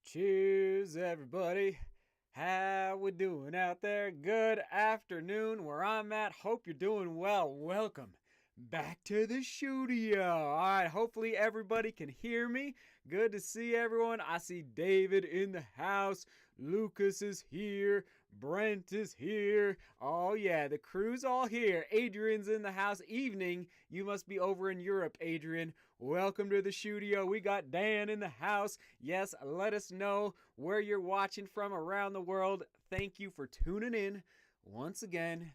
Cheers, everybody. How we doing out there? Good afternoon where I'm at. Hope you're doing well. Welcome back to the studio. All right, hopefully everybody can hear me. Good to see everyone. I see David in the house. Lucas is here. Brent is here. Oh yeah, the crew's all here. Adrian's in the house. Evening. You must be over in Europe, Adrian. Welcome to the studio. We got Dan in the house. Yes, let us know where you're watching from around the world. Thank you for tuning in once again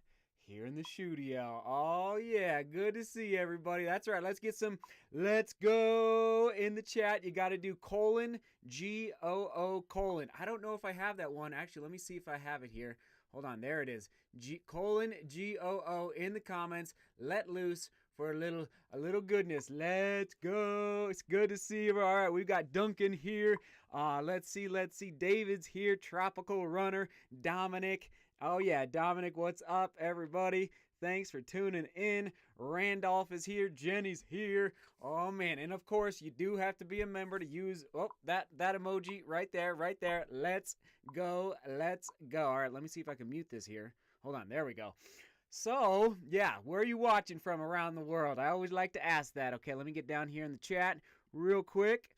here in the studio. Oh yeah, good to see everybody. That's right. Let's go in the chat. You got to do :GOO:. I don't know if I have that one. Actually, let me see if I have it here. Hold on, there it is. :GOO in the comments. Let loose for a little goodness. Let's go. It's good to see you. All right, we've got Duncan here. Let's see. David's here. Tropical Runner. Dominic. Oh yeah, Dominic, what's up, everybody? Thanks for tuning in. Randolph is here. Jenny's here. Oh man, and of course, you do have to be a member to use that emoji right there. Let's go. All right, let me see if I can mute this here. Hold on, there we go. So, yeah, where are you watching from around the world? I always like to ask that. Okay, let me get down here in the chat real quick.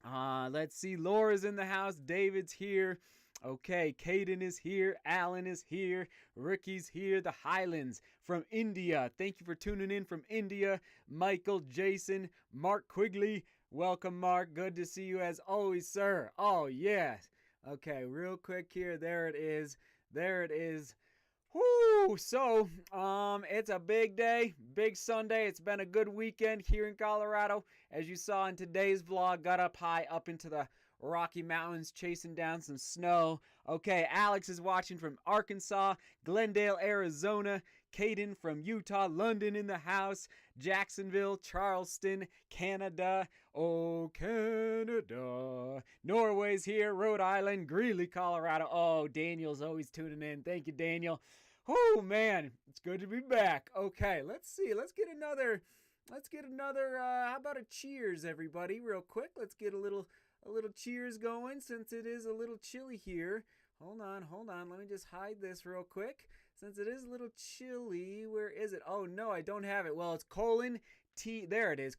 Let's see, Laura's in the house. David's here. Okay, Caden is here. Alan is here. Ricky's here. The Highlands from India. Thank you for tuning in from India. Michael, Jason, Mark Quigley. Welcome, Mark. Good to see you as always, sir. Oh, yes. Okay, real quick here. There it is. Whoo! So, it's a big day, big Sunday. It's been a good weekend here in Colorado. As you saw in today's vlog, got up high up into the Rocky Mountains chasing down some snow. Okay, Alex is watching from Arkansas, Glendale, Arizona, Caden from Utah, London in the house, Jacksonville, Charleston, Canada, oh Canada, Norway's here, Rhode Island, Greeley, Colorado. Oh, Daniel's always tuning in. Thank you, Daniel. Oh man, it's good to be back. Okay, let's see. Let's get another, how about a cheers, everybody, real quick. Let's get a little cheers going since it is a little chilly here. Hold on. Let me just hide this real quick. Since it is a little chilly, where is it? Oh, no, I don't have it. Well, it's :T. There it is.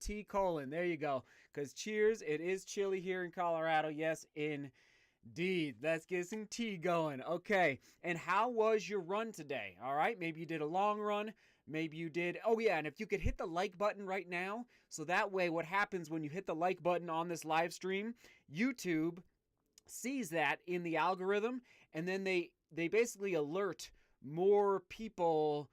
:T:. There you go. Because cheers, it is chilly here in Colorado. Yes, indeed. Let's get some tea going. Okay. And how was your run today? All right. Maybe you did a long run. Maybe you did. Oh, yeah. And if you could hit the like button right now. So that way, what happens when you hit the like button on this live stream, YouTube sees that in the algorithm. And then they basically alert more people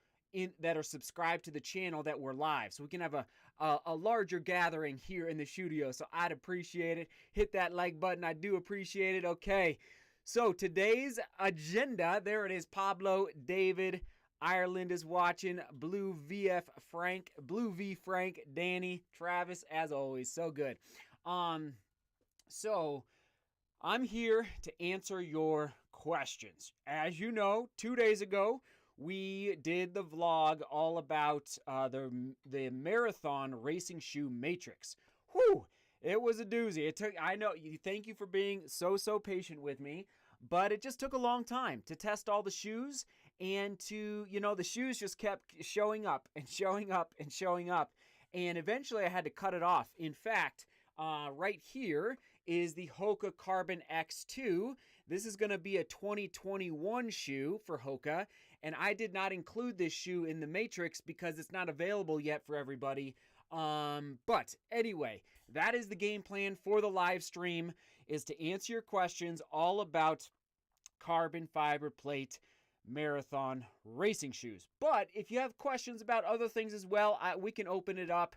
that are subscribed to the channel that we're live. So we can have a larger gathering here in the studio. So I'd appreciate it. Hit that like button. I do appreciate it. Okay. So today's agenda, there it is. Pablo, David, Ireland is watching. Blue V Frank, Danny, Travis, as always. So good. So I'm here to answer your questions. As you know, 2 days ago, we did the vlog all about the marathon racing shoe matrix. Whew! It was a doozy. Thank you for being so patient with me, but it just took a long time to test all the shoes and the shoes just kept showing up. And eventually I had to cut it off. In fact, right here is the Hoka Carbon X2. This is going to be a 2021 shoe for Hoka, and I did not include this shoe in the matrix because it's not available yet for everybody. But anyway, that is the game plan for the live stream, is to answer your questions all about carbon fiber plate marathon racing shoes. But if you have questions about other things as well, we can open it up.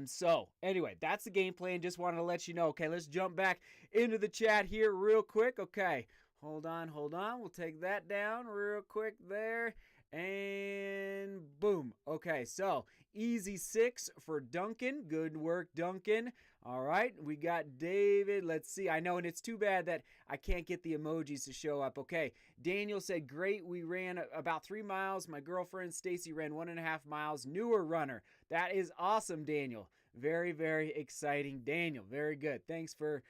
So anyway, that's the game plan. Just wanted to let you know. Okay, let's jump back into the chat here real quick. Okay, hold on. We'll take that down real quick there. And boom. Okay, so easy 6 for Duncan. Good work, Duncan. All right, we got David. Let's see. I know, and it's too bad that I can't get the emojis to show up. Okay, Daniel said, great. We ran about 3 miles. My girlfriend, Stacy, ran 1.5 miles. Newer runner. That is awesome, Daniel. Very, very exciting, Daniel. Very good. Thanks for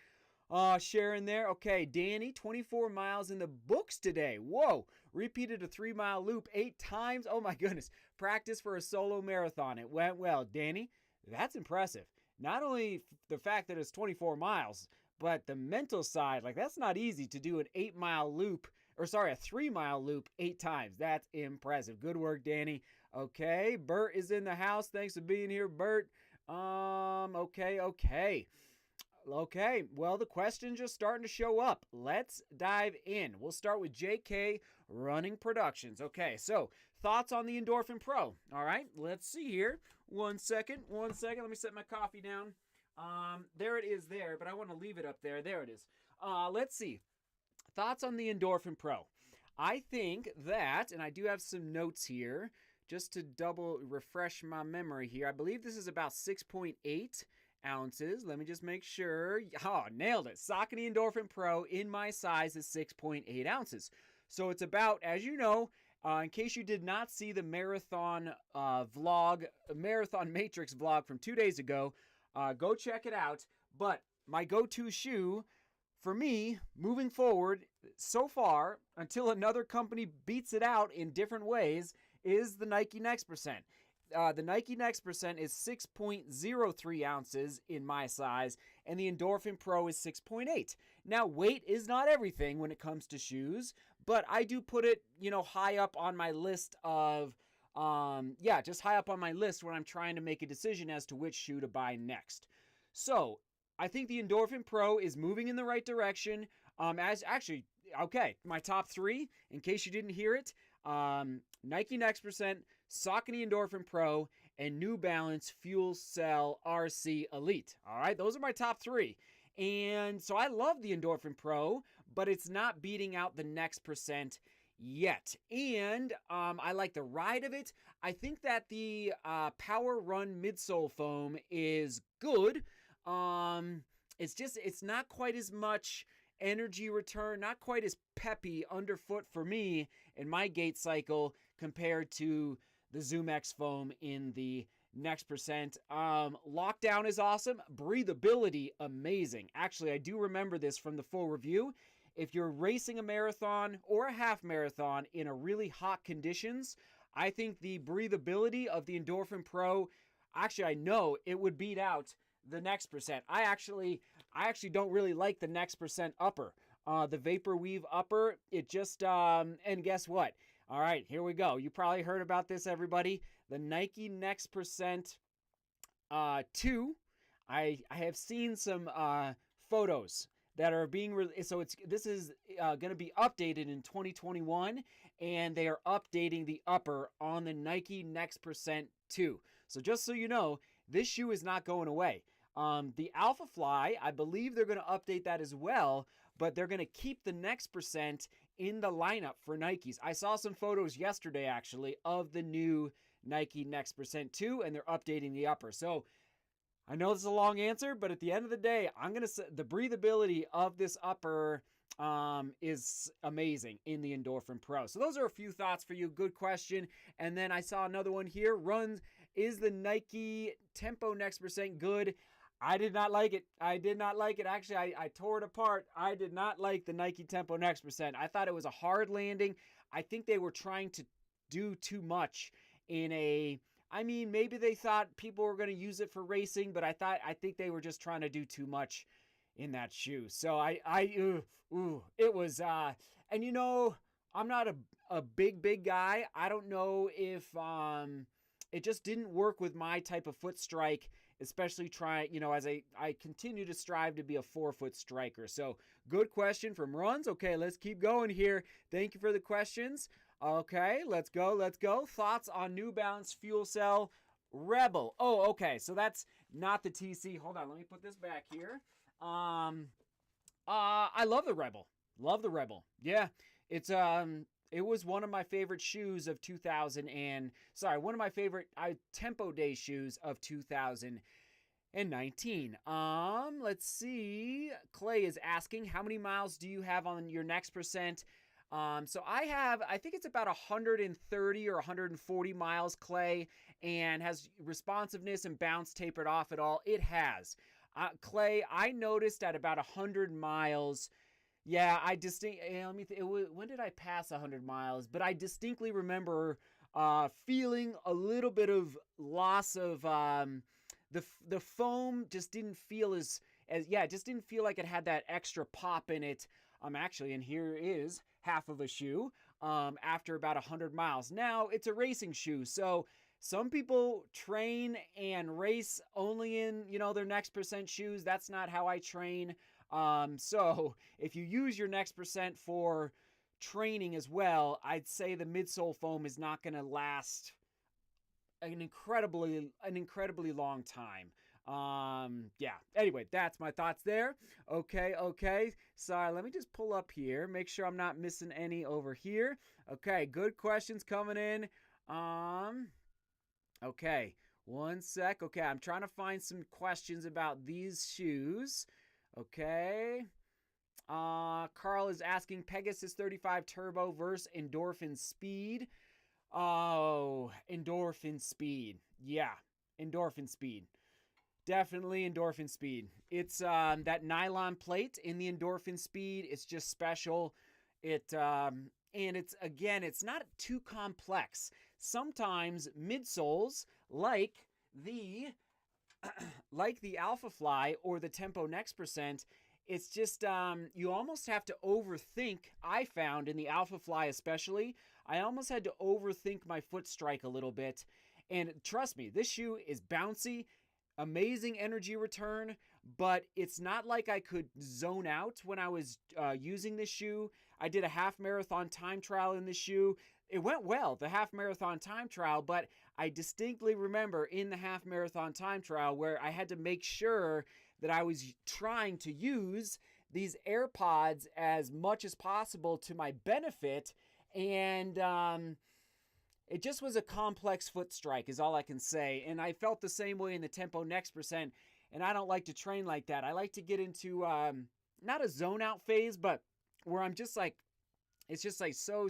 Sharon there. Okay, Danny, 24 miles in the books today. Whoa. Repeated a 3-mile loop 8 times. Oh my goodness. Practice for a solo marathon. It went well. Danny, that's impressive. Not only the fact that it's 24 miles, but the mental side. Like, that's not easy to do an 8-mile loop, or sorry, a 3-mile loop 8 times. That's impressive. Good work, Danny. Okay, Bert is in the house. Thanks for being here, Bert. Okay, well, the questions are starting to show up. Let's dive in. We'll start with JK Running Productions. Okay, so thoughts on the Endorphin Pro. All right, let's see here. One second. Let me set my coffee down. There it is there, but I want to leave it up there. There it is. Let's see. Thoughts on the Endorphin Pro. I think that, and I do have some notes here, just to double refresh my memory here. I believe this is about 6.8 ounces. Let me just make sure. Oh, nailed it. Saucony Endorphin Pro in my size is 6.8 ounces. So it's about, as you know, in case you did not see the Marathon Matrix vlog from 2 days ago, go check it out. But my go-to shoe for me, moving forward, so far, until another company beats it out in different ways, is the Nike Next Percent. The Nike Next Percent is 6.03 ounces in my size, and the Endorphin Pro is 6.8. Now, weight is not everything when it comes to shoes, but I do put it, high up on my list of, just high up on my list when I'm trying to make a decision as to which shoe to buy next. So, I think the Endorphin Pro is moving in the right direction. My top 3, in case you didn't hear it, Nike Next Percent, Saucony Endorphin Pro, and New Balance Fuel Cell RC Elite. All right, those are my top 3. And so I love the Endorphin Pro, but it's not beating out the Next Percent yet. And I like the ride of it. I think that the Power Run midsole foam is good. It's not quite as much energy return, not quite as peppy underfoot for me in my gait cycle compared to the Zoom X foam in the Next Percent. Lockdown is awesome. Breathability, amazing. Actually, I do remember this from the full review. If you're racing a marathon or a half marathon in a really hot conditions, I think the breathability of the Endorphin Pro, actually, I know it would beat out the Next Percent. I actually don't really like the Next Percent upper. The Vapor Weave upper, it just, and guess what? All right, here we go. You probably heard about this, everybody. The Nike Next Percent 2. I have seen some photos that are being this is going to be updated in 2021, and they are updating the upper on the Nike Next Percent 2. So just so you know, this shoe is not going away. The Alpha Fly, I believe they're going to update that as well, but they're going to keep the Next Percent in the lineup for Nikes. I saw some photos yesterday, actually, of the new Nike Next Percent 2, and they're updating the upper. So I know this is a long answer, but at the end of the day, I'm going to say the breathability of this upper is amazing in the Endorphin Pro. So those are a few thoughts for you. Good question. And then I saw another one here. Is the Nike Tempo Next Percent good? I did not like it. Actually, I tore it apart. I did not like the Nike Tempo Next Percent. I thought it was a hard landing. I think they were trying to do too much maybe they thought people were going to use it for racing, but I think they were just trying to do too much in that shoe. So it was, and I'm not a big guy. I don't know if, it just didn't work with my type of foot strike, especially as I continue to strive to be a 4-foot striker. So good question from Runs. Okay, let's keep going here. Thank you for the questions. Okay, let's go. Thoughts on New Balance Fuel Cell Rebel. Oh, okay, so that's not the TC. Hold on, let me put this back here. I love the Rebel. Yeah, it was one of my favorite shoes of one of my favorite Tempo Day shoes of 2019. Let's see. Clay is asking, how many miles do you have on your Next Percent? So I think it's about 130 or 140 miles, Clay, and has responsiveness and bounce tapered off at all. It has. Clay, I noticed at about 100 miles. Yeah, I distinctly. Let me. When did I pass 100 miles? But I distinctly remember feeling a little bit of loss of the foam. Just didn't feel as yeah. It just didn't feel like it had that extra pop in it. Actually, and here is half of a shoe. After about 100 miles. Now it's a racing shoe, so some people train and race only in, their next percent shoes. That's not how I train. So if you use your next percent for training as well, I'd say the midsole foam is not going to last an incredibly long time. Yeah. Anyway, that's my thoughts there. Okay. Sorry, let me just pull up here, make sure I'm not missing any over here. Okay, good questions coming in. Okay, one sec. Okay, I'm trying to find some questions about these shoes. Okay. Carl is asking Pegasus 35 Turbo versus Endorphin Speed. Oh, Endorphin Speed. Yeah, Endorphin Speed. Definitely Endorphin Speed. It's that nylon plate in the Endorphin Speed. It's just special. And it's not too complex. Sometimes midsoles like the Alpha Fly or the Tempo Next Percent, it's just you almost have to overthink. I found in the Alpha Fly especially, I almost had to overthink my foot strike a little bit. And trust me, this shoe is bouncy. Amazing energy return, but it's not like I could zone out when I was using this shoe. I did a half marathon time trial in this shoe. It went well, the half marathon time trial, but I distinctly remember in the half marathon time trial where I had to make sure that I was trying to use these AirPods as much as possible to my benefit, and it just was a complex foot strike is all I can say. And I felt the same way in the Tempo Next Percent. And I don't like to train like that. I like to get into not a zone out phase, but where I'm just like, it's just like so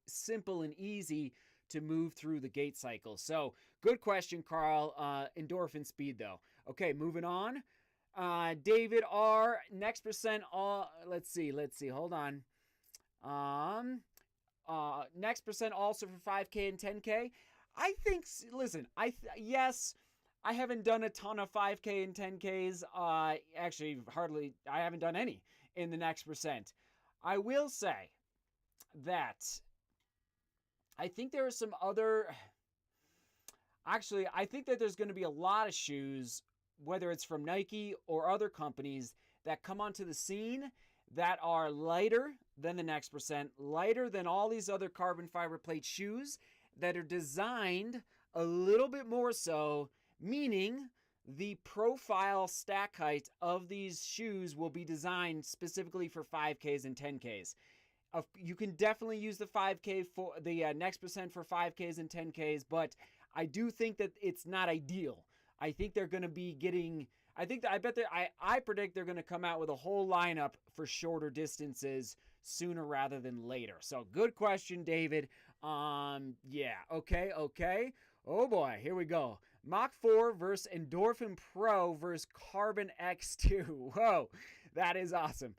simple and easy to move through the gait cycle. So good question, Carl. Endorphin Speed though. Okay, moving on. David R. Next Percent. Let's see. Hold on. Next percent also for 5K and 10K. I think, listen, yes, I haven't done a ton of 5K and 10Ks. Actually, hardly, I haven't done any in the next percent. I will say that I think there are some other, actually, I think that there's going to be a lot of shoes, whether it's from Nike or other companies, that come onto the scene that are lighter than the Next Percent, lighter than all these other carbon fiber plate shoes, that are designed a little bit more so, meaning the profile stack height of these shoes will be designed specifically for 5Ks and 10Ks. You can definitely use the 5K for the Next Percent for 5Ks and 10Ks, but I do think that it's not ideal. I think they're going to be getting, I predict they're going to come out with a whole lineup for shorter distances sooner rather than later. So good question, David. Yeah, okay. Oh boy, here we go. Mach 4 versus Endorphin Pro versus Carbon X2. Whoa, that is awesome.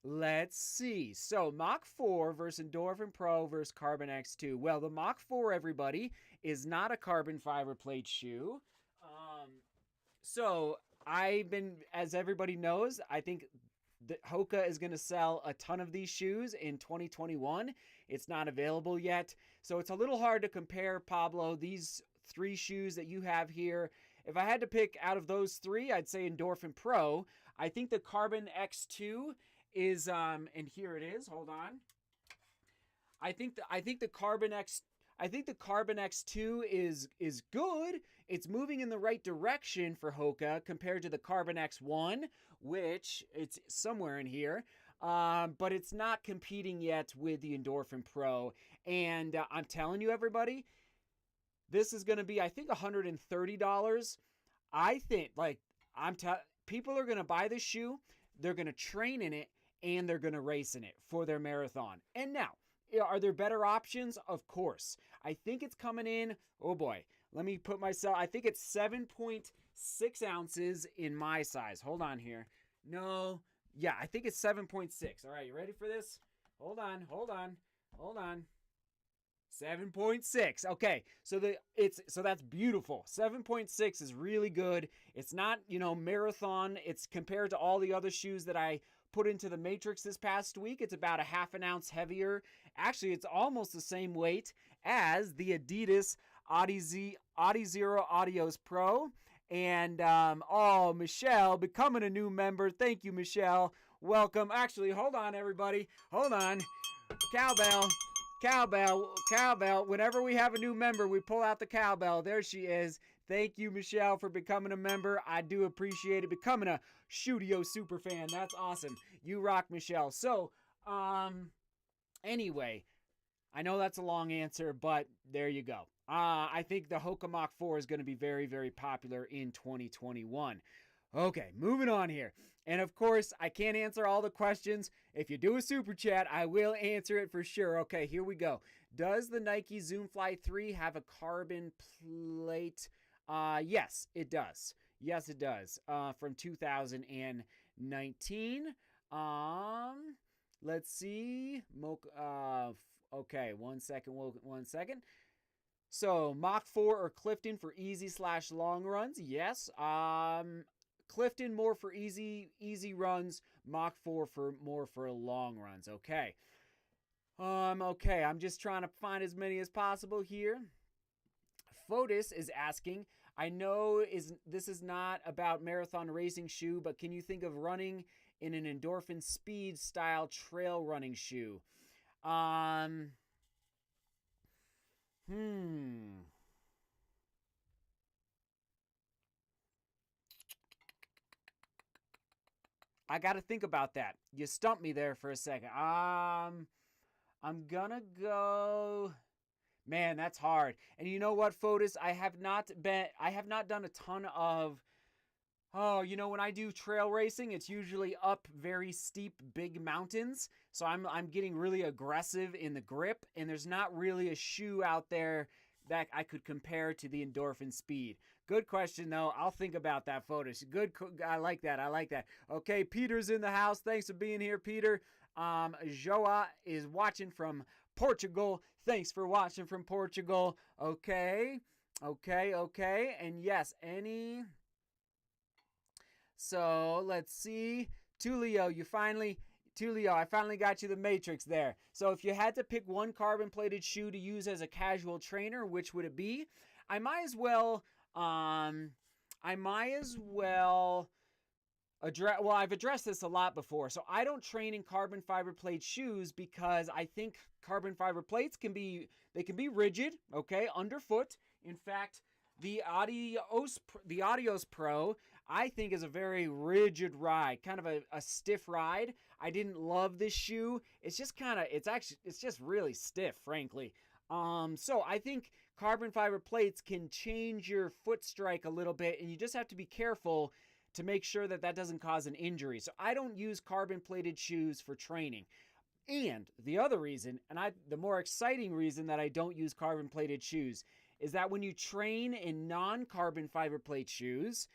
Let's see. So Mach 4 versus Endorphin Pro versus Carbon X2. Well, the Mach 4, everybody, is not a carbon fiber plate shoe. So I've been, as everybody knows, I think that Hoka is going to sell a ton of these shoes in 2021. It's not available yet. So it's a little hard to compare, Pablo, these three shoes that you have here. If I had to pick out of those three, I'd say Endorphin Pro. I think the Carbon X2 is, and here it is, hold on. I think the Carbon X2 is good. It's moving in the right direction for Hoka compared to the Carbon X1, which it's somewhere in here. But it's not competing yet with the Endorphin Pro. And I'm telling you, everybody, this is going to be, I think, $130. I think, people are going to buy this shoe, they're going to train in it, and they're going to race in it for their marathon. And now, are there better options? Of course. I think it's coming in, oh boy, let me put myself, I think it's 6 ounces in my size. Hold on here. No. Yeah, I think it's 7.6. All right, you ready for this? Hold on. 7.6. Okay, so that's beautiful. 7.6 is really good. It's not, marathon. It's compared to all the other shoes that I put into the Matrix this past week. It's about a half an ounce heavier. Actually, it's almost the same weight as the Adidas Adizero Adios Pro. And Michelle becoming a new member. Thank you, Michelle. Welcome. Actually, hold on, everybody. Hold on. Cowbell. Whenever we have a new member, we pull out the cowbell. There she is. Thank you, Michelle, for becoming a member. I do appreciate it. Becoming a Shudio super fan. That's awesome. You rock, Michelle. So, anyway, I know that's a long answer, but there you go. I think the Hoka Mach 4 is going to be very, very popular in 2021. Okay, moving on here. And of course, I can't answer all the questions. If you do a super chat, I will answer it for sure. Okay, here we go. Does the Nike Zoom Fly 3 have a carbon plate? Yes, it does. Yes, it does. From 2019. Let's see. Okay, one second. So, Mach 4 or Clifton for easy/long runs? Yes. Clifton more for easy runs. Mach 4 for more for long runs. Okay. Okay, I'm just trying to find as many as possible here. Fotis is asking, I know this is not about marathon racing shoe, but can you think of running in an endorphin speed style trail running shoe? I got to think about that. You stumped me there for a second. I'm gonna go. Man, that's hard. And you know what, Fotis? I have not done a ton of. When I do trail racing, it's usually up very steep, big mountains. So I'm getting really aggressive in the grip, and there's not really a shoe out there that I could compare to the Endorphin Speed. Good question, though. I'll think about that, Fotis. Good. I like that. Okay, Peter's in the house. Thanks for being here, Peter. Joa is watching from Portugal. Thanks for watching from Portugal. Okay. And yes, So let's see. Tulio, I finally got you the Matrix there. So if you had to pick one carbon plated shoe to use as a casual trainer, which would it be? I've addressed this a lot before. So I don't train in carbon fiber plate shoes because I think carbon fiber plates can be rigid, okay, underfoot. In fact, the Adios Pro, I think, is a very rigid ride, kind of a stiff ride. I didn't love this shoe. It's just really stiff, frankly. So I think carbon fiber plates can change your foot strike a little bit, and you just have to be careful to make sure that doesn't cause an injury. So I don't use carbon plated shoes for training. And the other reason, the more exciting reason that I don't use carbon plated shoes is that when you train in non-carbon fiber plate shoes,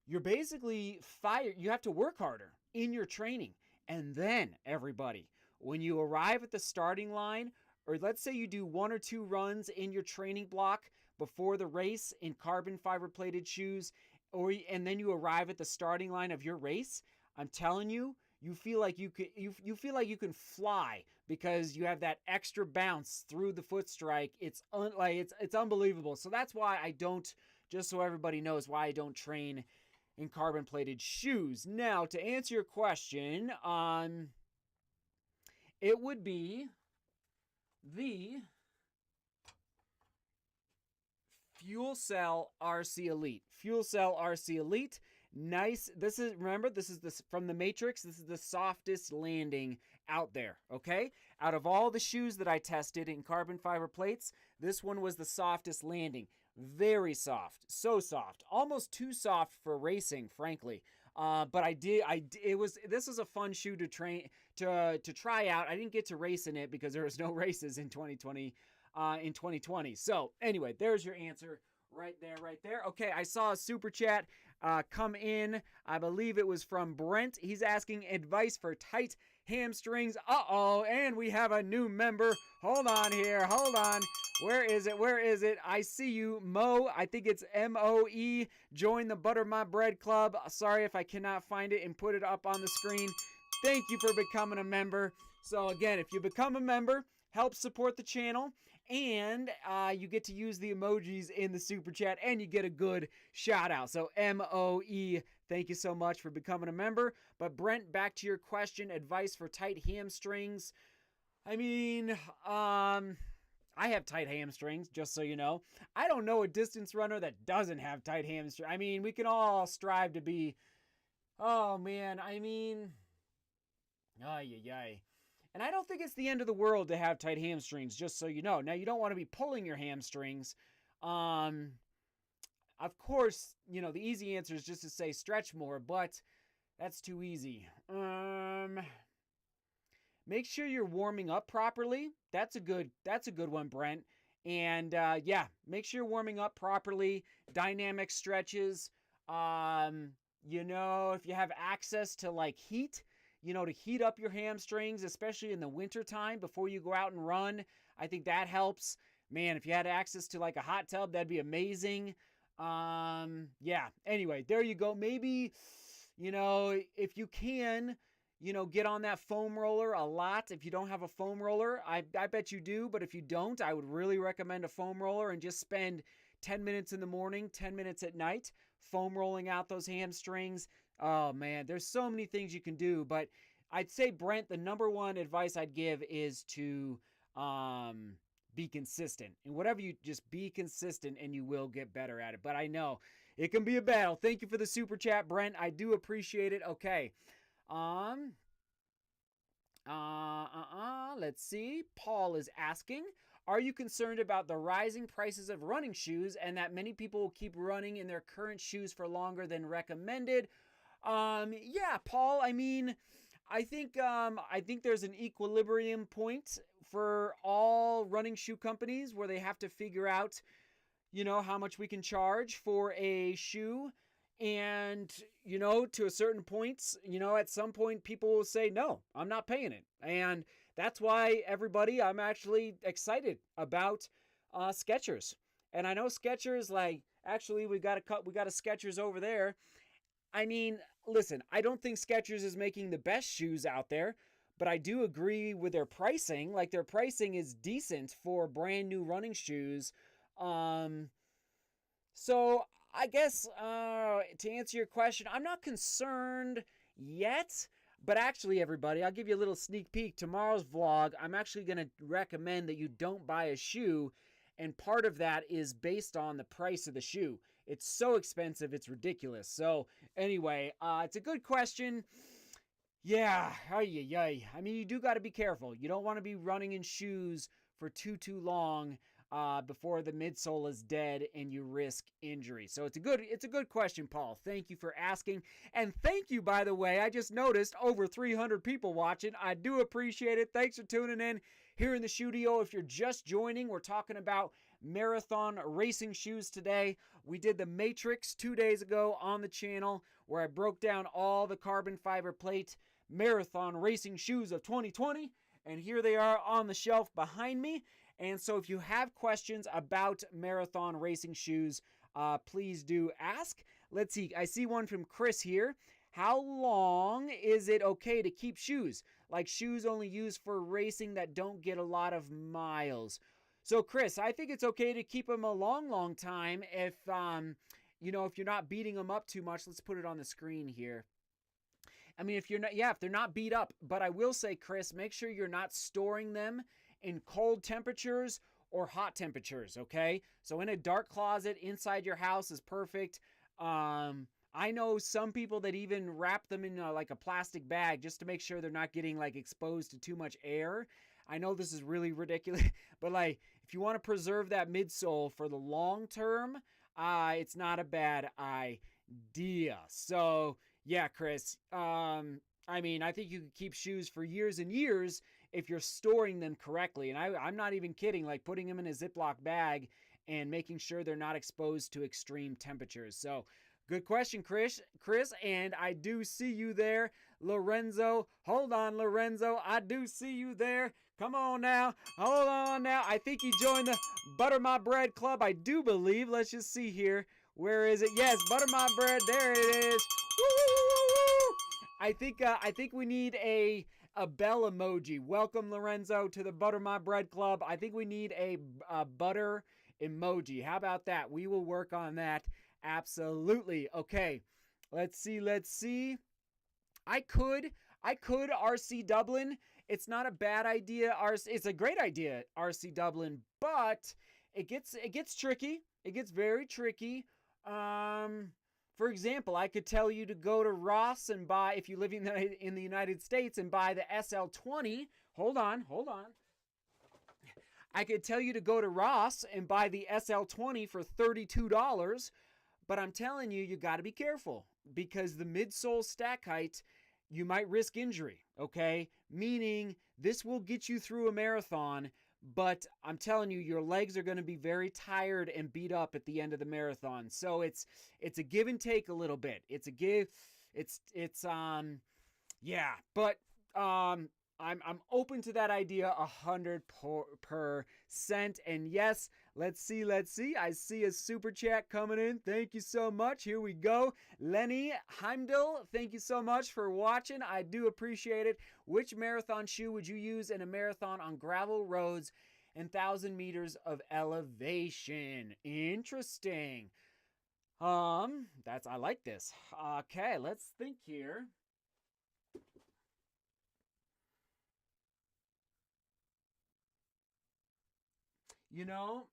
you're basically fired. You have to work harder in your training. And then, everybody, when you arrive at the starting line, or let's say you do 1 or 2 runs in your training block before the race in carbon fiber plated shoes, and then you arrive at the starting line of your race, I'm telling you, you feel like you can fly because you have that extra bounce through the foot strike. It's unbelievable. So that's why I don't, just so everybody knows, why I don't train in carbon plated shoes. Now, to answer your question, it would be the Fuel Cell RC Elite. Fuel Cell RC Elite. Nice. This is from the Matrix. This is the softest landing out there, okay? Out of all the shoes that I tested in carbon fiber plates, this one was the softest landing. Very soft. So soft. Almost too soft for racing, frankly. But this was a fun shoe to try out. I didn't get to race in it because there was no races in 2020. So anyway, there's your answer Right there, right there. Okay, I saw a super chat come in. I believe it was from Brent. He's asking advice for tight hamstrings. Uh-oh, and we have a new member. Hold on here, hold on. Where is it? Where is it? I see you, Mo. I think it's M-O-E. Join the Butter My Bread Club. Sorry if I cannot find it and put it up on the screen. Thank you for becoming a member. So again, if you become a member, help support the channel. And you get to use the emojis in the super chat, and you get a good shout out. So M-O-E, thank you so much for becoming a member. But Brent, back to your question, advice for tight hamstrings. I mean, I have tight hamstrings, just so you know. I don't know a distance runner that doesn't have tight hamstrings. I mean, we can all strive to be, oh man, I mean, ay. And I don't think it's the end of the world to have tight hamstrings, just so you know. Now, you don't want to be pulling your hamstrings. Of course, you know, the easy answer is just to say stretch more, but that's too easy. Make sure you're warming up properly. That's a good one, Brent. And yeah, make sure you're warming up properly. Dynamic stretches. You know, if you have access to like heat, you know, to heat up your hamstrings, especially in the winter time before you go out and run. I think that helps. Man, if you had access to like a hot tub, that'd be amazing. Yeah, anyway, there you go. Maybe, you know, if you can, you know, get on that foam roller a lot. If you don't have a foam roller, I bet you do. But if you don't, I would really recommend a foam roller and just spend 10 minutes in the morning, 10 minutes at night, foam rolling out those hamstrings. Oh, man, there's so many things you can do. But I'd say, Brent, the number one advice I'd give is to be consistent. And whatever you just be consistent and you will get better at it. But I know it can be a battle. Thank you for the super chat, Brent. I do appreciate it. Okay. Let's see. Paul is asking, are you concerned about the rising prices of running shoes and that many people will keep running in their current shoes for longer than recommended? Yeah, Paul, I mean, I think there's an equilibrium point for all running shoe companies where they have to figure out, you know, how much we can charge for a shoe. And, you know, to a certain point, you know, at some point people will say, no, I'm not paying it. And that's why I'm actually excited about Skechers. And I know Skechers, like, actually we got a Skechers over there. I mean, listen, I don't think Skechers is making the best shoes out there, but I do agree with their pricing. Like, their pricing is decent for brand new running shoes. So I guess to answer your question, I'm not concerned yet. But actually, everybody, I'll give you a little sneak peek. Tomorrow's vlog, I'm actually going to recommend that you don't buy a shoe. And part of that is based on the price of the shoe. It's so expensive, it's ridiculous. So anyway, it's a good question. Yeah, I mean, you do got to be careful. You don't want to be running in shoes for too long before the midsole is dead and you risk injury. So it's a good question, Paul. Thank you for asking. And thank you, by the way. I just noticed over 300 people watching. I do appreciate it. Thanks for tuning in here in the studio. If you're just joining, we're talking about marathon racing shoes today. We did the Matrix 2 days ago on the channel where I broke down all the carbon fiber plate marathon racing shoes of 2020. And here they are on the shelf behind me. And so if you have questions about marathon racing shoes, please do ask. Let's see. I see one from Chris here. How long is it okay to keep shoes? Like shoes only used for racing that don't get a lot of miles. So Chris, I think it's okay to keep them a long time if, you know, if you're not beating them up too much. Let's put it on the screen here. I mean, if they're not beat up. But I will say, Chris, make sure you're not storing them in cold temperatures or hot temperatures, okay? So in a dark closet inside your house is perfect. I know some people that even wrap them in like a plastic bag just to make sure they're not getting like exposed to too much air. I know this is really ridiculous, but like if you want to preserve that midsole for the long term, it's not a bad idea. So yeah, Chris, I mean, I think you could keep shoes for years and years if you're storing them correctly. And I'm not even kidding, like putting them in a Ziploc bag and making sure they're not exposed to extreme temperatures. So good question, Chris, and I do see you there, Lorenzo. Hold on, Lorenzo. I do see you there. Come on now. Hold on now. I think he joined the Butter My Bread Club, I do believe. Let's just see here. Where is it? Yes, Butter My Bread. There it is. Woo! I think we need a bell emoji. Welcome, Lorenzo, to the Butter My Bread Club. I think we need a butter emoji. How about that? We will work on that. Absolutely. Okay. Let's see. I could RC Dublin. It's not a bad idea. It's a great idea, RC Dublin, but it gets tricky. It gets very tricky. For example, I could tell you to go to Ross and buy, if you live in the United States, and buy the SL20. Hold on. I could tell you to go to Ross and buy the SL20 for $32, but I'm telling you, you got to be careful because the midsole stack height, you might risk injury, okay? Meaning this will get you through a marathon, but I'm telling you, your legs are going to be very tired and beat up at the end of the marathon. So it's a give and take a little bit. I'm open to that idea 100%. And yes, let's see. I see a super chat coming in. Thank you so much. Here we go. Lenny Heimdall, thank you so much for watching. I do appreciate it. Which marathon shoe would you use in a marathon on gravel roads and 1,000 meters of elevation? Interesting. I like this. Okay, let's think here. You know,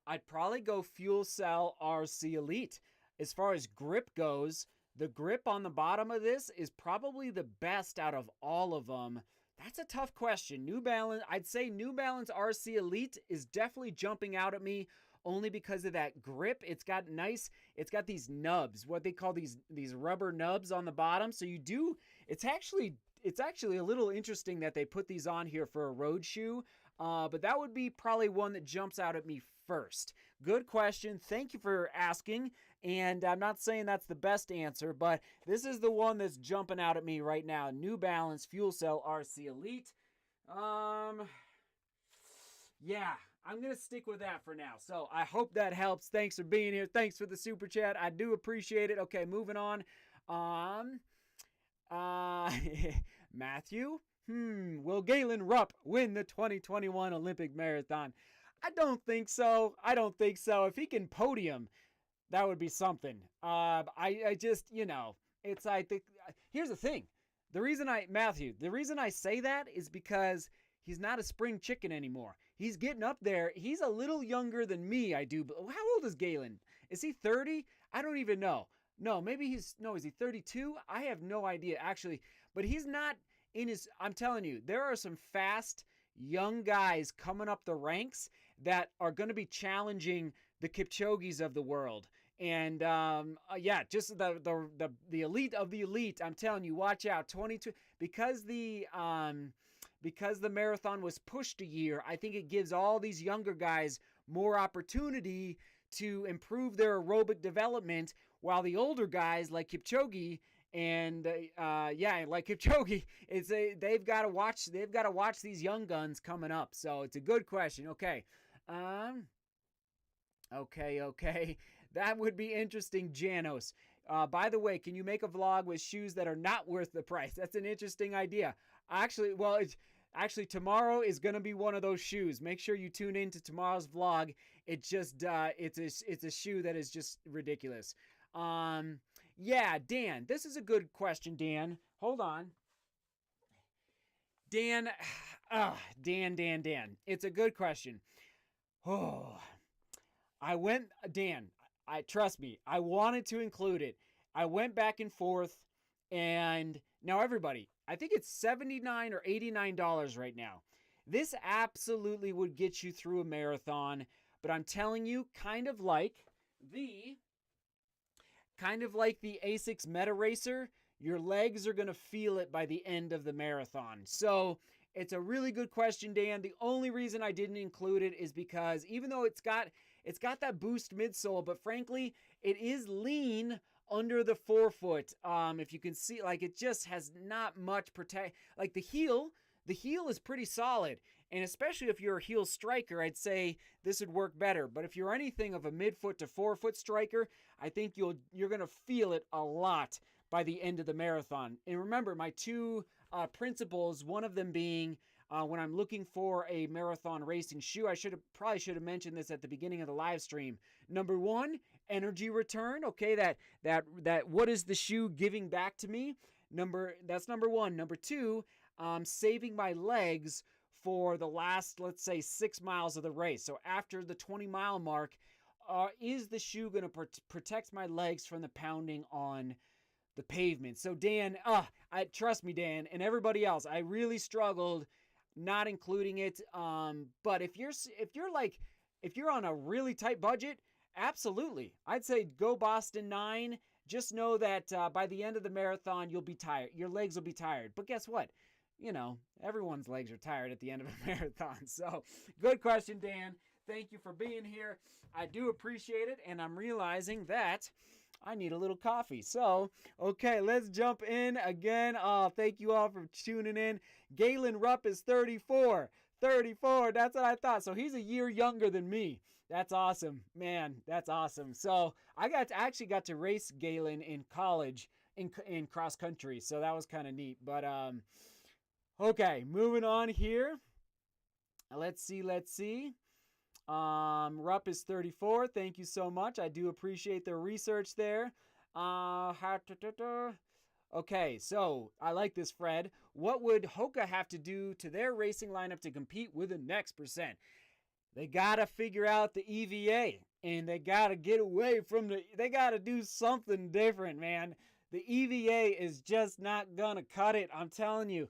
I'd probably go Fuel Cell RC Elite. As far as grip goes, the grip on the bottom of this is probably the best out of all of them. That's a tough question. New Balance, I'd say New Balance RC Elite is definitely jumping out at me only because of that grip. It's got these nubs, what they call these rubber nubs on the bottom. So it's actually a little interesting that they put these on here for a road shoe. But that would be probably one that jumps out at me first. Good question. Thank you for asking. And I'm not saying that's the best answer, but this is the one that's jumping out at me right now. New Balance Fuel Cell RC Elite. Yeah, I'm going to stick with that for now. So I hope that helps. Thanks for being here. Thanks for the super chat. I do appreciate it. Okay, moving on. Matthew? Will Galen Rupp win the 2021 Olympic Marathon? I don't think so. If he can podium, that would be something. I just, it's like, here's the thing. The reason I say that is because he's not a spring chicken anymore. He's getting up there. He's a little younger than me, I do. How old is Galen? Is he 30? I don't even know. No, is he 32? I have no idea, actually. But he's not I'm telling you, there are some fast young guys coming up the ranks that are going to be challenging the Kipchogis of the world. And just the elite of the elite. I'm telling you, watch out. 22 because the marathon was pushed a year. I think it gives all these younger guys more opportunity to improve their aerobic development, while the older guys like Kipchoge and like Kipchoge, they've got to watch these young guns coming up. So it's a good question. Okay. Okay. That would be interesting, Janos. By the way, can you make a vlog with shoes that are not worth the price? That's an interesting idea. Actually, tomorrow is going to be one of those shoes. Make sure you tune in to tomorrow's vlog. It's just, it's a shoe that is just ridiculous. Yeah, Dan, this is a good question, Dan. Hold on. Dan. It's a good question. Oh, trust me, I wanted to include it. I went back and forth, and now everybody, I think it's $79 or $89 right now. This absolutely would get you through a marathon, but I'm telling you, kind of like the Asics Meta Racer, your legs are going to feel it by the end of the marathon. So it's a really good question, Dan. The only reason I didn't include it is because even though it's got it's got that boost midsole, but frankly, it is lean under the forefoot. If you can see, like, it just has not much protect. Like the heel is pretty solid. And especially if you're a heel striker, I'd say this would work better. But if you're anything of a midfoot to forefoot striker, I think you're going to feel it a lot by the end of the marathon. And remember, my two principles, one of them being when I'm looking for a marathon racing shoe, I probably should have mentioned this at the beginning of the live stream. Number one, energy return. Okay, that what is the shoe giving back to me? That's number one. Number two, saving my legs for the last, let's say, 6 miles of the race. So after the 20-mile mark, is the shoe going to protect my legs from the pounding on the pavement? So Dan, trust me, Dan, and everybody else, I really struggled not including it. But if you're on a really tight budget, absolutely, I'd say go Boston 9. Just know that by the end of the marathon, you'll be tired. Your legs will be tired. But guess what? You know, everyone's legs are tired at the end of a marathon. So, good question, Dan. Thank you for being here. I do appreciate it, and I'm realizing that I need a little coffee. So, okay, let's jump in again. Thank you all for tuning in. Galen Rupp is 34. 34, that's what I thought. So, he's a year younger than me. That's awesome. Man, that's awesome. So, I actually got to race Galen in college in cross country. So, that was kind of neat. But, okay, moving on here. Let's see. Rupp is 34. Thank you so much. I do appreciate the research there. Okay, so I like this, Fred. What would Hoka have to do to their racing lineup to compete with the next percent? They got to figure out the EVA, and they got to get away from they got to do something different, man. The EVA is just not going to cut it. I'm telling you.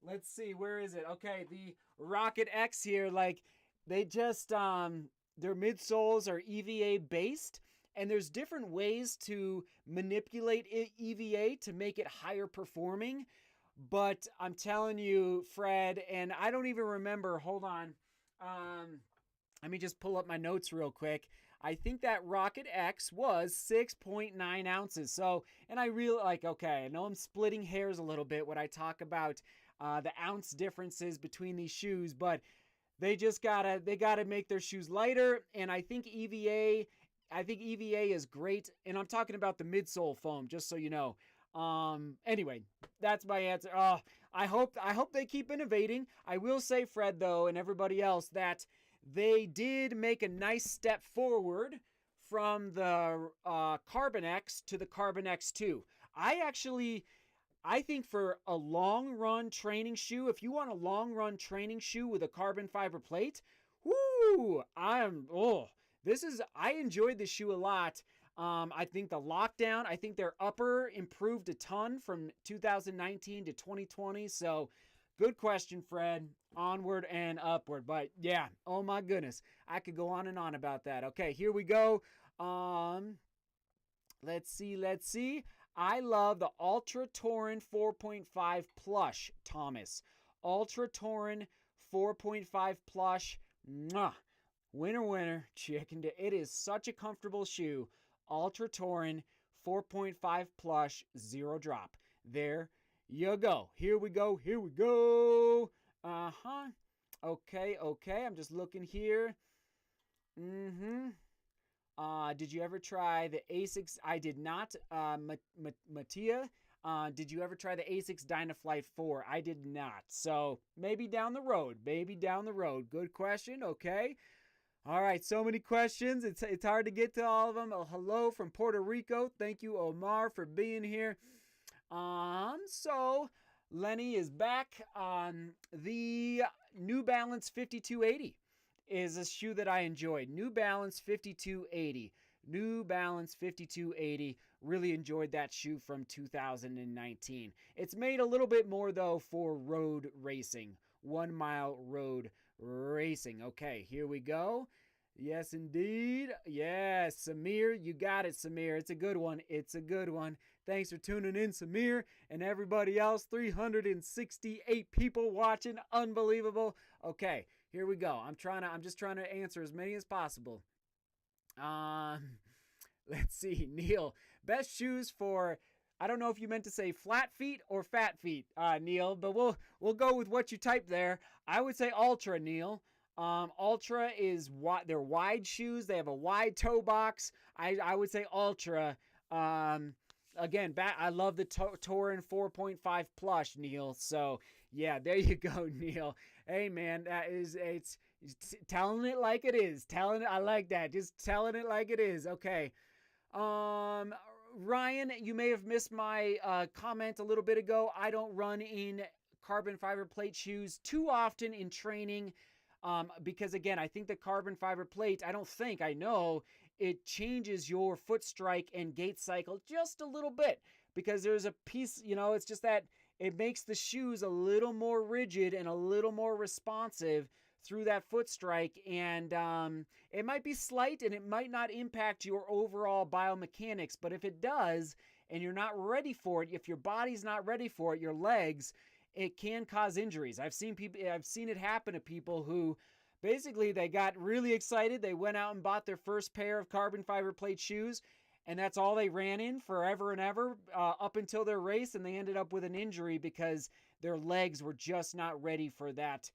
Let's see, where is it? Okay, the Rocket X here, like, they just, their midsoles are EVA based, and there's different ways to manipulate EVA to make it higher performing, but I'm telling you, Fred, and I don't even remember, hold on, let me just pull up my notes real quick. I think that Rocket X was 6.9 ounces. So, and I really okay, I know I'm splitting hairs a little bit when I talk about the ounce differences between these shoes, but they gotta make their shoes lighter. And I think EVA is great. And I'm talking about the midsole foam, just so you know. Anyway, that's my answer. I hope they keep innovating. I will say, Fred, though, and everybody else, that they did make a nice step forward from the Carbon X to the Carbon X2. I think for a long run training shoe, if you want a long run training shoe with a carbon fiber plate, I enjoyed the shoe a lot. I think the lockdown, I think their upper improved a ton from 2019 to 2020. So, good question, Fred. Onward and upward. But yeah, oh my goodness. I could go on and on about that. Okay, here we go. Let's see. I love the Ultra Torin 4.5 plush, Thomas. Ultra Torin 4.5 plush. Mwah. Winner, chicken. It is such a comfortable shoe. Ultra Torin 4.5 plush, 0 drop. There you go. Here we go. Okay. I'm just looking here. Did you ever try the ASICS? I did not. Mattia, did you ever try the ASICS Dynafly 4? I did not. So maybe down the road. Good question. Okay. All right. So many questions. It's hard to get to all of them. Hello from Puerto Rico. Thank you, Omar, for being here. So Lenny is back. The New Balance 5280 is a shoe that I enjoyed. New Balance 5280. Really enjoyed that shoe from 2019. It's made a little bit more, though, for road racing. 1 mile road racing. Okay, here we go. Yes, indeed. Yes, Samir, you got it, Samir. It's a good one. Thanks for tuning in, Samir, and everybody else. 368 people watching. Unbelievable. Okay, Here we go. I'm just trying to answer as many as possible. Um, let's see, Neil. Best shoes for, I don't know if you meant to say flat feet or fat feet, Neil, but we'll go with what you typed there. I would say Ultra, Neil. Ultra is they're wide shoes. They have a wide toe box. I would say Ultra. Again, I love the Torin 4.5 plush, Neil. So yeah, there you go, Neil. Hey man, it's telling it like it is. I like that. Just telling it like it is. Okay. Ryan, you may have missed my comment a little bit ago. I don't run in carbon fiber plate shoes too often in training. Because again, I think the carbon fiber plate, I know it changes your foot strike and gait cycle just a little bit, because there's a piece, it's just that it makes the shoes a little more rigid and a little more responsive through that foot strike. And it might be slight and it might not impact your overall biomechanics, but if it does and you're not ready for it, if your body's not ready for it, your legs, it can cause injuries. I've seen it happen to people who basically they got really excited. They went out and bought their first pair of carbon fiber plate shoes, and that's all they ran in forever and ever up until their race, and they ended up with an injury because their legs were just not ready for that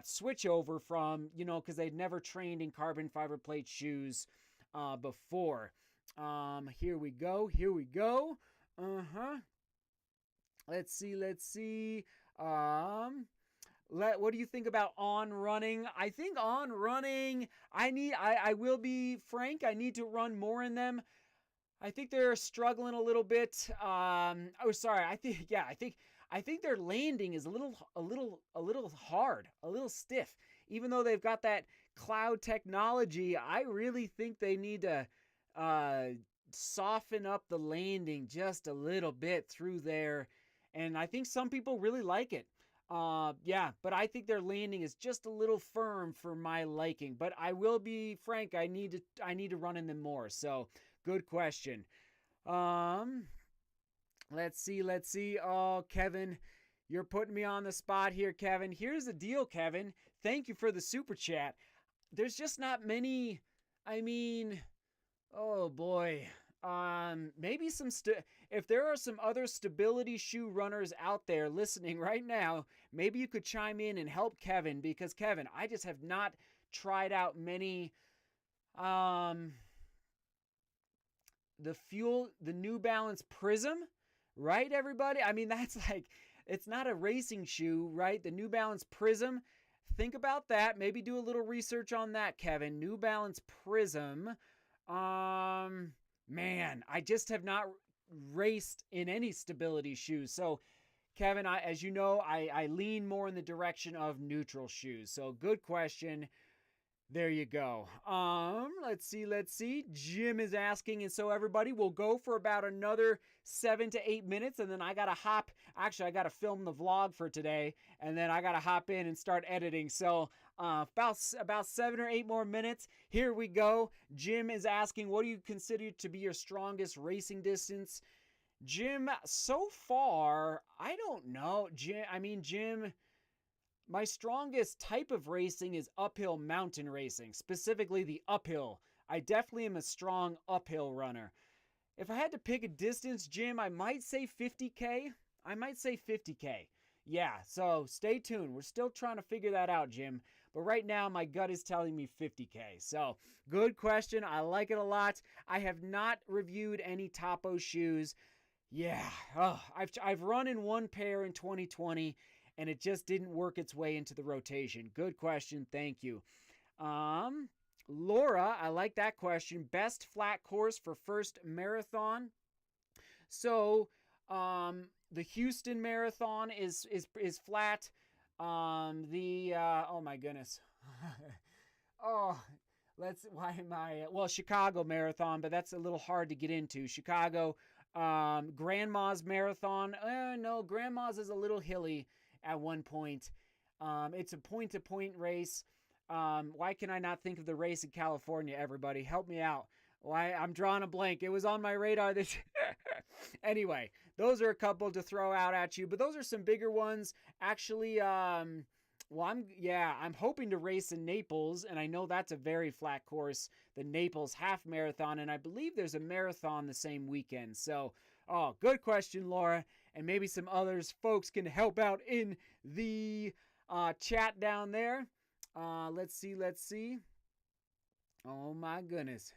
switch over from, because they'd never trained in carbon fiber plate shoes before. Here we go. Let's see. What do you think about on running? I think on running, I will be frank, I need to run more in them. I think they're struggling a little bit. I think their landing is a little hard, a little stiff. Even though they've got that cloud technology, I really think they need to soften up the landing just a little bit through there. And I think some people really like it. But I think their landing is just a little firm for my liking. But I will be frank, I need to run in them more. So, good question. Let's see. Oh, Kevin, you're putting me on the spot here, Kevin. Here's the deal, Kevin. Thank you for the super chat. There's just not many. Oh boy. Maybe if there are some other stability shoe runners out there listening right now, maybe you could chime in and help Kevin, because Kevin, I just have not tried out many, the New Balance Prism, right, everybody? That's it's not a racing shoe, right? The New Balance Prism. Think about that. Maybe do a little research on that, Kevin. New Balance Prism. Man, I just have not raced in any stability shoes. So, Kevin, as you know, I lean more in the direction of neutral shoes. So, good question. There you go. Let's see. Jim is asking, and so everybody will go for about another 7 to 8 minutes, and then I gotta film the vlog for today, and then I gotta hop in and start editing. So about 7 or 8 more minutes. Here we go. Jim is asking, what do you consider to be your strongest racing distance? Jim, so far, I don't know. Jim, my strongest type of racing is uphill mountain racing, specifically the uphill. I definitely am a strong uphill runner. If I had to pick a distance, Jim, I might say 50K. Yeah, so stay tuned. We're still trying to figure that out, Jim. But right now, my gut is telling me 50K. So, good question. I like it a lot. I have not reviewed any Topo shoes. Yeah, I've run in one pair in 2020, and it just didn't work its way into the rotation. Good question. Thank you. Laura, I like that question. Best flat course for first marathon. So, the Houston Marathon is flat. Oh my goodness. Chicago Marathon, but that's a little hard to get into. Chicago, Grandma's Marathon. No, Grandma's is a little hilly at one point. It's a point-to-point race. Why can I not think of the race in California, everybody? Help me out. Why? I'm drawing a blank. It was on my radar this Anyway, those are a couple to throw out at you, but those are some bigger ones. Actually, Well, I'm hoping to race in Naples, and I know that's a very flat course, the Naples Half Marathon, and I believe there's a marathon the same weekend. So, oh, good question, Laura, and maybe some others folks can help out in the chat down there. Let's see. Oh my goodness.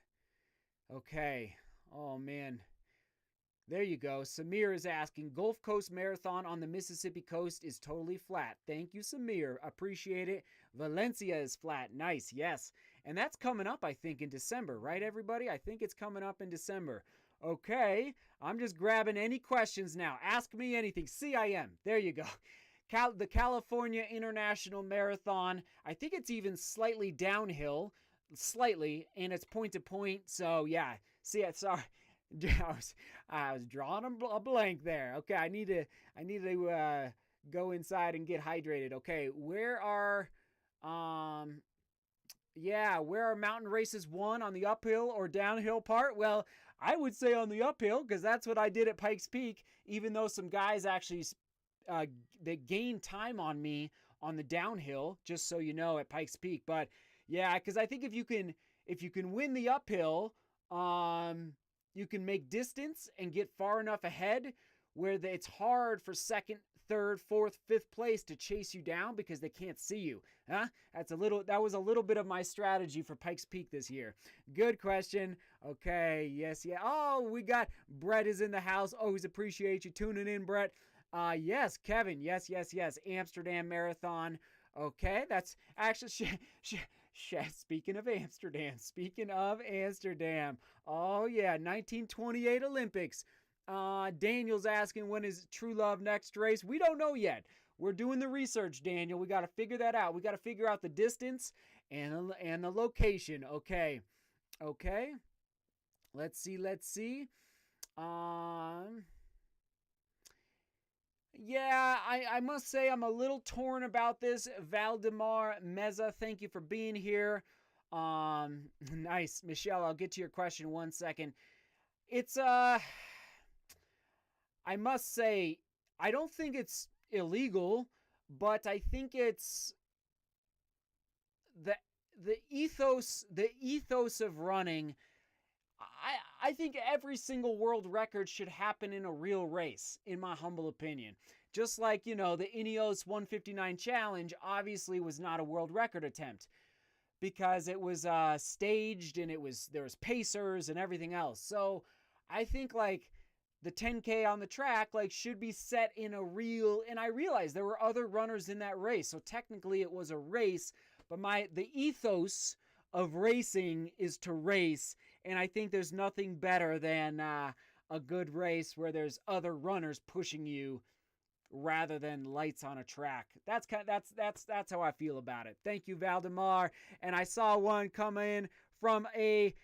Okay. Oh man. There you go. Samir is asking, Gulf Coast Marathon on the Mississippi coast is totally flat. Thank you, Samir. Appreciate it. Valencia is flat. Nice. Yes. And that's coming up, I think, in December, right, everybody? I think it's coming up in December. Okay. I'm just grabbing any questions now. Ask me anything. CIM. There you go. The California International Marathon. I think it's even slightly downhill. Slightly. And it's point to point. So, yeah. See, sorry. I was drawing a blank there. Okay, I need to go inside and get hydrated. Okay, where are mountain races won, on the uphill or downhill part? Well, I would say on the uphill, because that's what I did at Pikes Peak, even though some guys actually they gained time on me on the downhill, just so you know, at Pikes Peak. But yeah, because I think if you can win the uphill, you can make distance and get far enough ahead where it's hard for second, third, fourth, fifth place to chase you down because they can't see you. Huh? That was a little bit of my strategy for Pikes Peak this year. Good question. Okay. Yes. Yeah. Oh, we got Brett is in the house. Always appreciate you tuning in, Brett. Yes, Kevin. Yes. Amsterdam Marathon. Okay. That's actually, speaking of Amsterdam. Oh, yeah, 1928 Olympics. Daniel's asking, when is True Love next race? We don't know yet. We're doing the research, Daniel. We got to figure that out. We got to figure out the distance and the location. Okay. Let's see. Yeah, I must say I'm a little torn about this. Valdemar Meza, thank you for being here. Nice. Michelle, I'll get to your question 1 second. It's, I must say, I don't think it's illegal, but I think it's the ethos of running. I think every single world record should happen in a real race, in my humble opinion. Just like, the Ineos 159 Challenge obviously was not a world record attempt because it was staged and there was pacers and everything else. So I think like the 10K on the track should be set in a real, and I realized there were other runners in that race. So technically it was a race, but the ethos of racing is to race. And I think there's nothing better than a good race where there's other runners pushing you rather than lights on a track. That's how I feel about it. Thank you, Valdemar. And I saw one come in from a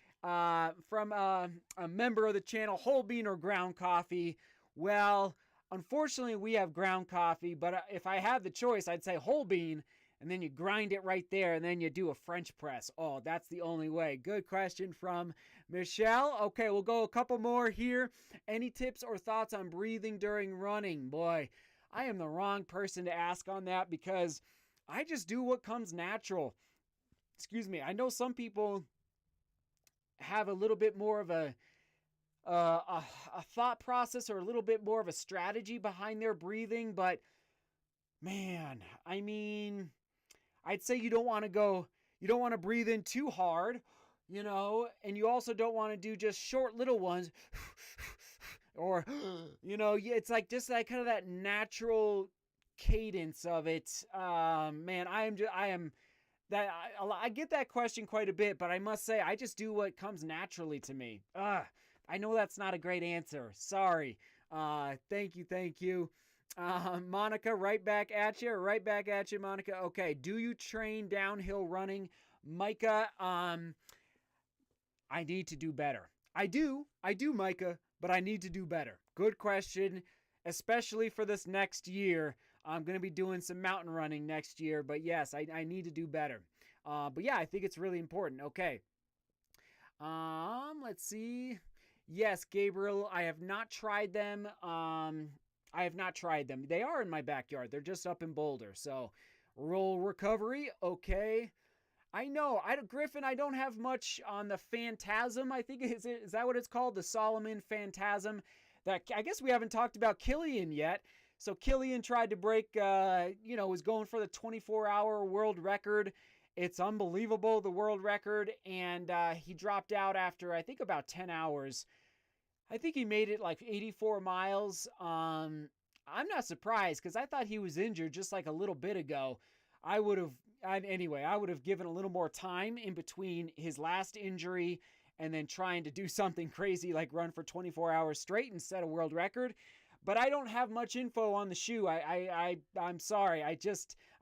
member of the channel, whole bean or ground coffee. Well, unfortunately, we have ground coffee, but if I had the choice, I'd say whole bean. And then you grind it right there, and then you do a French press. Oh, that's the only way. Good question from Michelle. Okay, we'll go a couple more here. Any tips or thoughts on breathing during running? Boy, I am the wrong person to ask on that because I just do what comes natural. Excuse me. I know some people have a little bit more of a thought process or a little bit more of a strategy behind their breathing, but man, I mean, I'd say you don't want to breathe in too hard, and you also don't want to do just short little ones or, it's like just like kind of that natural cadence of it. Man, I get that question quite a bit, but I must say, I just do what comes naturally to me. I know that's not a great answer. Sorry. Thank you. Monica, right back at you, Monica. Okay, do you train downhill running? Micah, I need to do better. I do, Micah, but I need to do better. Good question, especially for this next year. I'm going to be doing some mountain running next year, but yes, I need to do better. But yeah, I think it's really important. Okay. Let's see. Yes, Gabriel, I have not tried them. They are in my backyard. They're just up in Boulder. So Roll recovery, okay. I know, Griffin, I don't have much on the Phantasm. I think, is that what it's called? The Solomon Phantasm. That, I guess we haven't talked about Killian yet. So Killian tried to break, was going for the 24-hour world record. It's unbelievable, the world record. And he dropped out after, I think, about 10 hours. I think he made it like 84 miles. I'm not surprised because I thought he was injured just like a little bit ago. I would have given a little more time in between his last injury and then trying to do something crazy like run for 24 hours straight and set a world record. But I don't have much info on the shoe. I'm sorry. I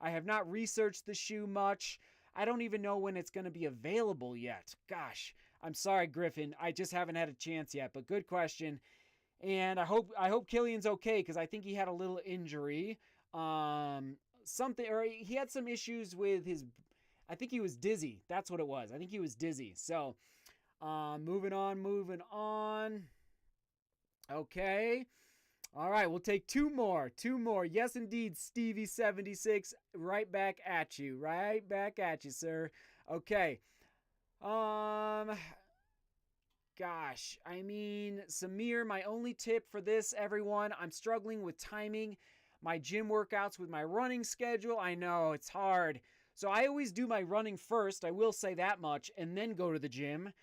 have not researched the shoe much. I don't even know when it's going to be available yet. Gosh, I'm sorry, Griffin. I just haven't had a chance yet, but good question. And I hope Killian's okay because I think he had a little injury. He had some issues with I think he was dizzy. That's what it was. I think he was dizzy. So, moving on. Okay. All right, we'll take two more. Yes, indeed, Stevie76, right back at you, sir. Okay. Gosh, I mean, Samir, my only tip for this, everyone, I'm struggling with timing my gym workouts with my running schedule. I know, it's hard. So I always do my running first, I will say that much, and then go to the gym.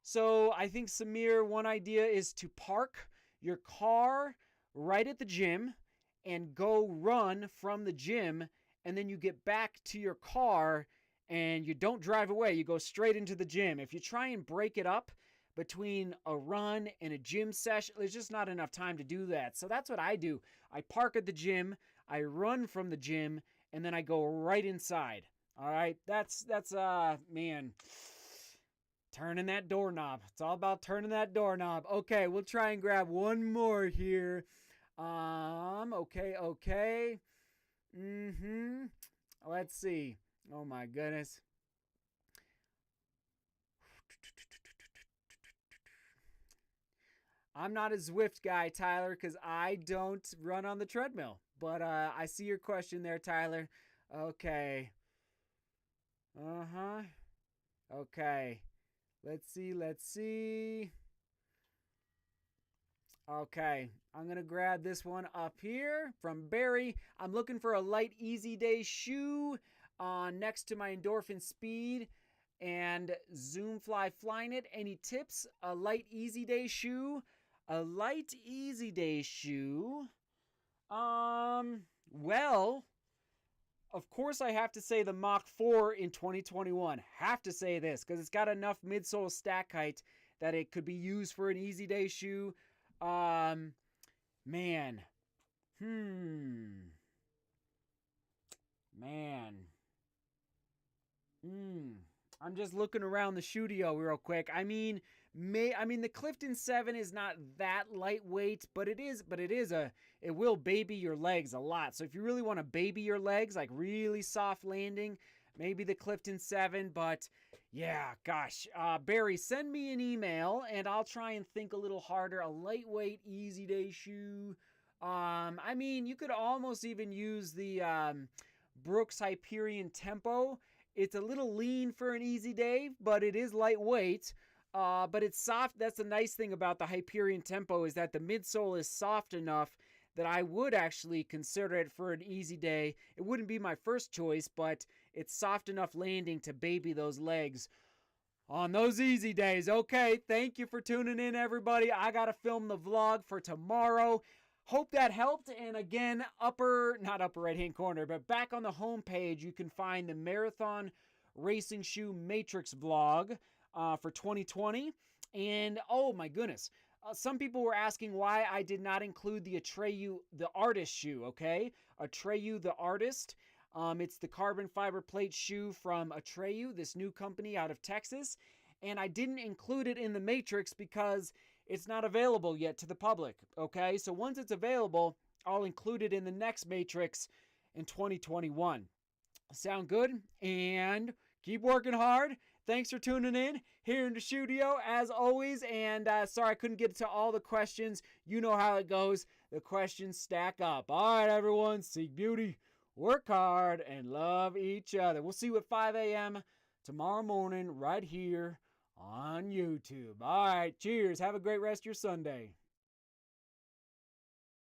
So I think, Samir, one idea is to park your car right at the gym and go run from the gym, and then you get back to your car and you don't drive away. You go straight into the gym. If you try and break it up between a run and a gym session, there's just not enough time to do that. So that's what I do. I park at the gym, I run from the gym, and then I go right inside. All right, that's man, turning that doorknob. It's all about turning that doorknob. Okay, we'll try and grab one more here. Okay. Let's see. Oh my goodness. I'm not a Zwift guy, Tyler, because I don't run on the treadmill. But I see your question there, Tyler. Okay. Okay. Let's see. Okay, I'm going to grab this one up here from Barry. I'm looking for a light, easy day shoe next to my Endorphin Speed and Zoomfly Flyknit. Any tips? A light, easy day shoe? Well, of course I have to say the Mach 4 in 2021. Have to say this because it's got enough midsole stack height that it could be used for an easy day shoe. Man. I'm just looking around the studio real quick. I mean, the Clifton 7 is not that lightweight, but it will baby your legs a lot. So if you really want to baby your legs, like really soft landing, maybe the Clifton 7, but yeah, gosh. Barry, send me an email and I'll try and think a little harder. A lightweight, easy day shoe. I mean, you could almost even use the Brooks Hyperion Tempo. It's a little lean for an easy day, but it is lightweight. But it's soft. That's the nice thing about the Hyperion Tempo is that the midsole is soft enough that I would actually consider it for an easy day. It wouldn't be my first choice, but it's soft enough landing to baby those legs on those easy days. Okay, thank you for tuning in, everybody. I got to film the vlog for tomorrow. Hope that helped. And again, not upper right-hand corner, but back on the home page, you can find the Marathon Racing Shoe Matrix vlog for 2020. And oh my goodness, some people were asking why I did not include the Atreyu, the artist shoe, okay? Atreyu, the artist. It's the carbon fiber plate shoe from Atreyu, this new company out of Texas. And I didn't include it in the Matrix because it's not available yet to the public, okay? So once it's available, I'll include it in the next Matrix in 2021. Sound good? And keep working hard. Thanks for tuning in here in the studio, as always. And sorry I couldn't get to all the questions. You know how it goes. The questions stack up. All right, everyone. Seek beauty, work hard, and love each other. We'll see you at 5 a.m. tomorrow morning right here on YouTube. All right, cheers. Have a great rest of your Sunday.